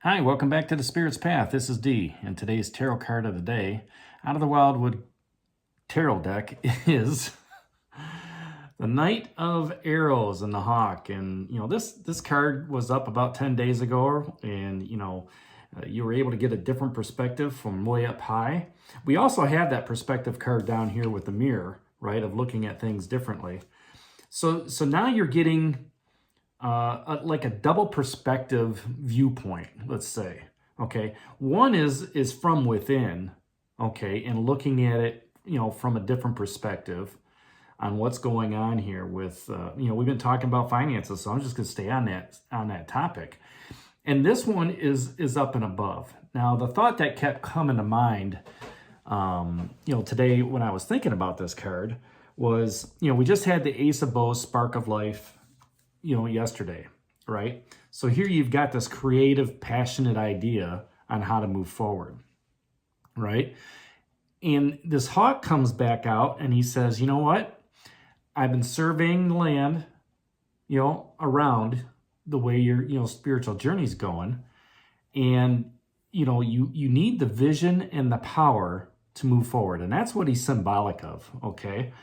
Hi, welcome back to the Spirit's Path. This is D, and today's tarot card of the day out of the Wildwood Tarot deck is the Knight of Arrows and the Hawk. And this card was up about 10 days ago, and you were able to get a different perspective from way up high. We also have that perspective card down here with the mirror, right, of looking at things differently. So now you're getting like a double perspective viewpoint, let's say. Okay, one is from within, okay, and looking at it, from a different perspective on what's going on here with, we've been talking about finances, so I'm just going to stay on that topic. And this one is up and above. Now, the thought that kept coming to mind, today when I was thinking about this card was, we just had the Ace of Bows, Spark of Life, yesterday, right? So here you've got this creative, passionate idea on how to move forward, right? And this hawk comes back out and he says, you know what? I've been surveying the land, around the way your, spiritual journey's going. And, you need the vision and the power to move forward. And that's what he's symbolic of, okay?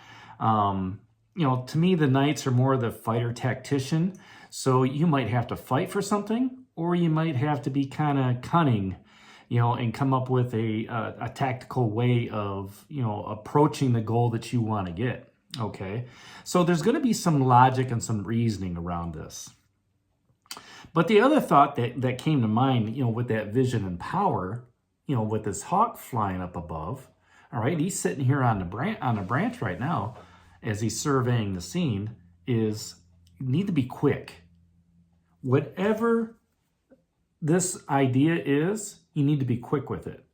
To me, the knights are more the fighter tactician. So you might have to fight for something, or you might have to be kind of cunning, and come up with a tactical way of, approaching the goal that you want to get. Okay. So there's going to be some logic and some reasoning around this. But the other thought that came to mind, with that vision and power, with this hawk flying up above, all right, he's sitting here on the branch right now, as he's surveying the scene, is you need to be quick. Whatever this idea is, you need to be quick with it.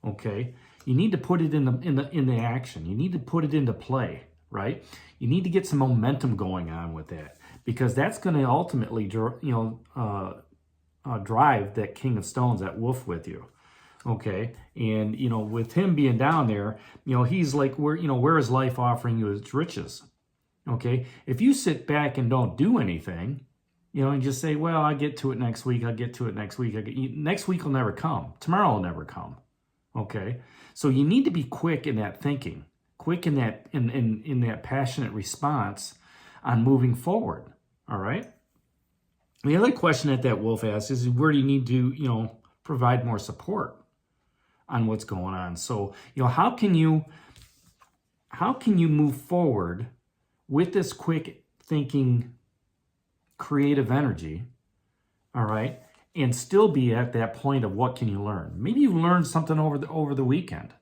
Okay? You need to put it in the action. You need to put it into play, right? You need to get some momentum going on with that, because that's going to ultimately drive that King of Stones, that wolf, with you. Okay, and with him being down there, he's like, where is life offering you its riches? Okay, if you sit back and don't do anything, and just say, well, I'll get to it next week, next week will never come, tomorrow will never come. Okay, so you need to be quick in that thinking, quick in that in that passionate response on moving forward. All right. The other question that wolf asks is, where do you need to provide more support on what's going on? So, how can you move forward with this quick thinking, creative energy, all right, and still be at that point of what can you learn? Maybe you learned something over the weekend,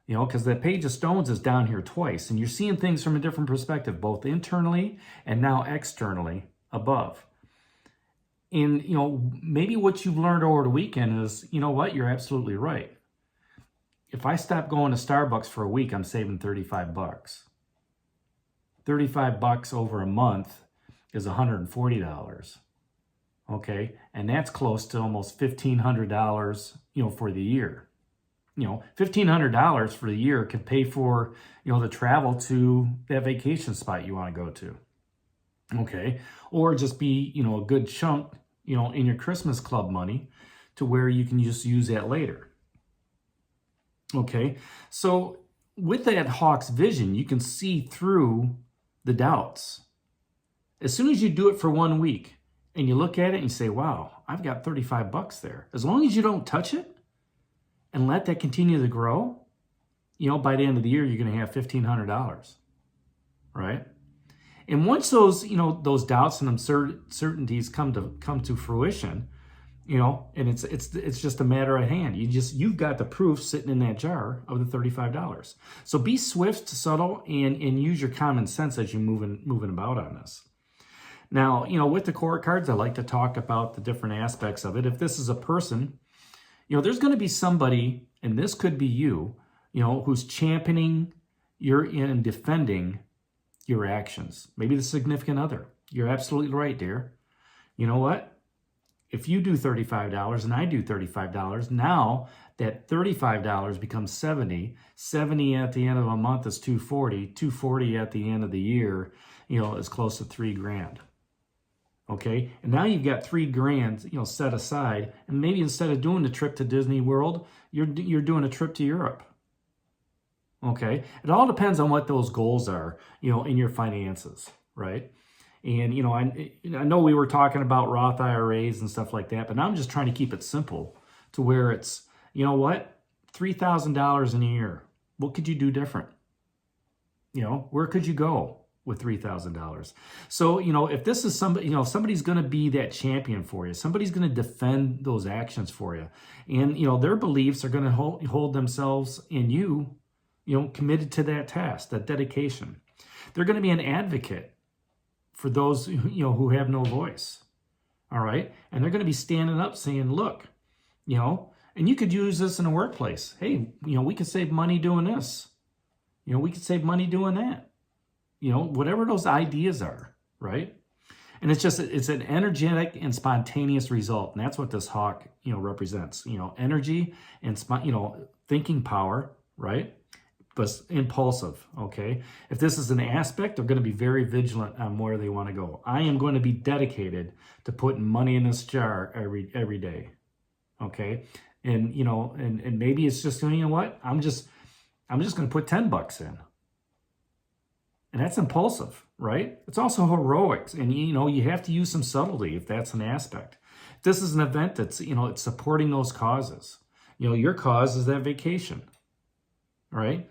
because the Page of Stones is down here twice, and you're seeing things from a different perspective, both internally and now externally above. And, maybe what you've learned over the weekend is, you're absolutely right. If I stop going to Starbucks for a week, I'm saving $35. $35 over a month is $140. Okay, and that's close to almost $1,500, for the year. $1,500 for the year could pay for, the travel to that vacation spot you want to go to. Okay, or just be, a good chunk, in your Christmas club money to where you can just use that later. Okay, so with that hawk's vision, you can see through the doubts. As soon as you do it for 1 week and you look at it and you say, wow, I've got $35 there. As long as you don't touch it and let that continue to grow, by the end of the year, you're going to have $1,500, right? And once those, those doubts and uncertainties come to fruition, and it's just a matter at hand. You've got the proof sitting in that jar of the $35. So be swift, subtle, and use your common sense as you're moving about on this. Now, with the court cards, I like to talk about the different aspects of it. If this is a person, there's going to be somebody, and this could be you, who's championing and defending your actions. Maybe the significant other. You're absolutely right, dear. You know what? If you do $35 and I do $35, now that $35 becomes $70. $70 at the end of a month is $240. $240 at the end of the year, is close to $3,000. Okay, and now you've got $3,000, set aside, and maybe instead of doing the trip to Disney World, you're doing a trip to Europe. Okay, it all depends on what those goals are, in your finances, right? And I know we were talking about Roth IRAs and stuff like that, but now I'm just trying to keep it simple to where it's, what, $3,000 in a year. What could you do different? Where could you go with $3,000? So, if this is somebody, somebody's going to be that champion for you. Somebody's going to defend those actions for you. And, their beliefs are going to hold themselves in you, committed to that task, that dedication. They're going to be an advocate for those, who have no voice. All right. And they're going to be standing up saying, look, and you could use this in a workplace. Hey, we could save money doing this. We could save money doing that. Whatever those ideas are, right? And it's an energetic and spontaneous result. And that's what this hawk, represents, energy and, thinking power, right? But impulsive, okay? If this is an aspect, they're going to be very vigilant on where they want to go. I am going to be dedicated to putting money in this jar every day, okay? And, and maybe it's just, what? I'm just going to put $10 in. And that's impulsive, right? It's also heroic. And, you have to use some subtlety if that's an aspect. This is an event that's, it's supporting those causes. Your cause is that vacation, right?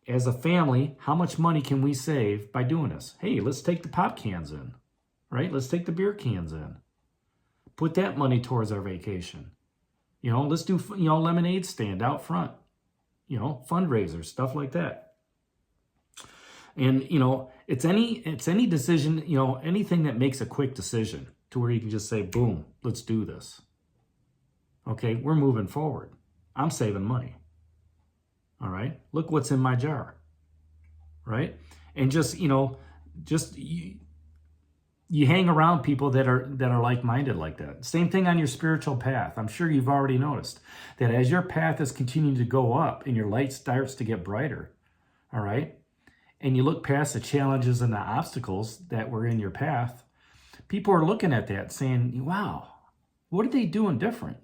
As a family, how much money can we save by doing this? Hey, let's take the pop cans in, right? Let's take the beer cans in. Put that money towards our vacation. Let's do, lemonade stand out front, fundraisers, stuff like that. And, it's any decision, anything that makes a quick decision to where you can just say, boom, let's do this. Okay, we're moving forward. I'm saving money. All right, look what's in my jar, right? And just, you hang around people that are like-minded like that. Same thing on your spiritual path. I'm sure you've already noticed that as your path is continuing to go up and your light starts to get brighter, all right, and you look past the challenges and the obstacles that were in your path, people are looking at that saying, wow, what are they doing different?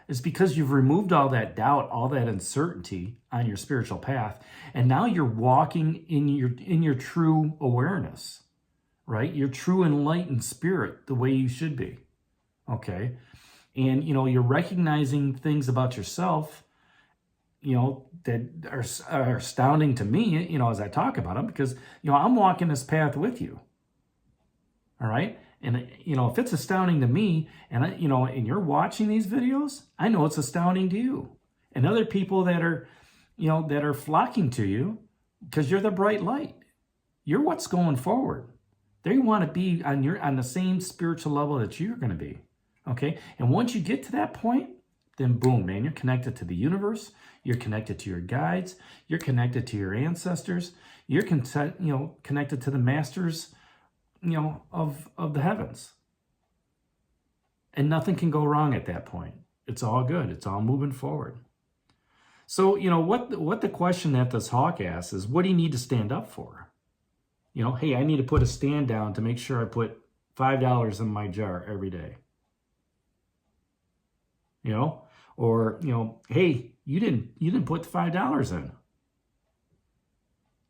It's because you've removed all that doubt, all that uncertainty on your spiritual path. And now you're walking in your true awareness, right? Your true enlightened spirit, the way you should be. Okay. And, you're recognizing things about yourself, that are astounding to me, as I talk about them, because, I'm walking this path with you. All right. And, if it's astounding to me and, and you're watching these videos, I know it's astounding to you and other people that are, that are flocking to you because you're the bright light. You're what's going forward. They want to be on the same spiritual level that you're going to be. Okay. And once you get to that point, then boom, man, you're connected to the universe. You're connected to your guides. You're connected to your ancestors. You're connected to the masters, of the heavens. And nothing can go wrong at that point. It's all good. It's all moving forward. So, what the question that this hawk asks is, what do you need to stand up for? Hey, I need to put a stand down to make sure I put $5 in my jar every day. Or, hey, you didn't put the $5 in.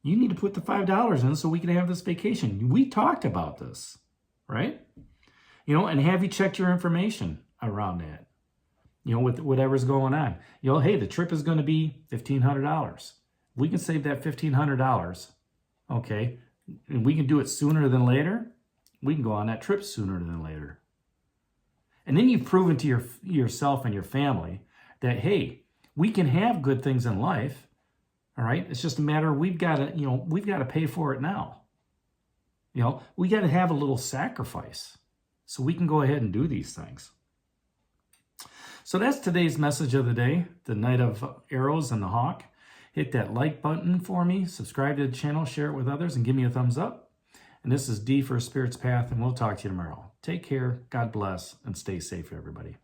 You need to put the $5 in so we can have this vacation. We talked about this, right? And have you checked your information around that? With whatever's going on. Hey, the trip is going to be $1,500. We can save that $1,500, okay? And we can do it sooner than later. We can go on that trip sooner than later. And then you've proven to yourself and your family that, hey, we can have good things in life. All right. It's just a matter of we've got to pay for it now. We got to have a little sacrifice so we can go ahead and do these things. So that's today's message of the day, the Night of Arrows and the Hawk. Hit that like button for me, subscribe to the channel, share it with others, and give me a thumbs up. And this is D for Spirit's Path, and we'll talk to you tomorrow. Take care, God bless, and stay safe, everybody.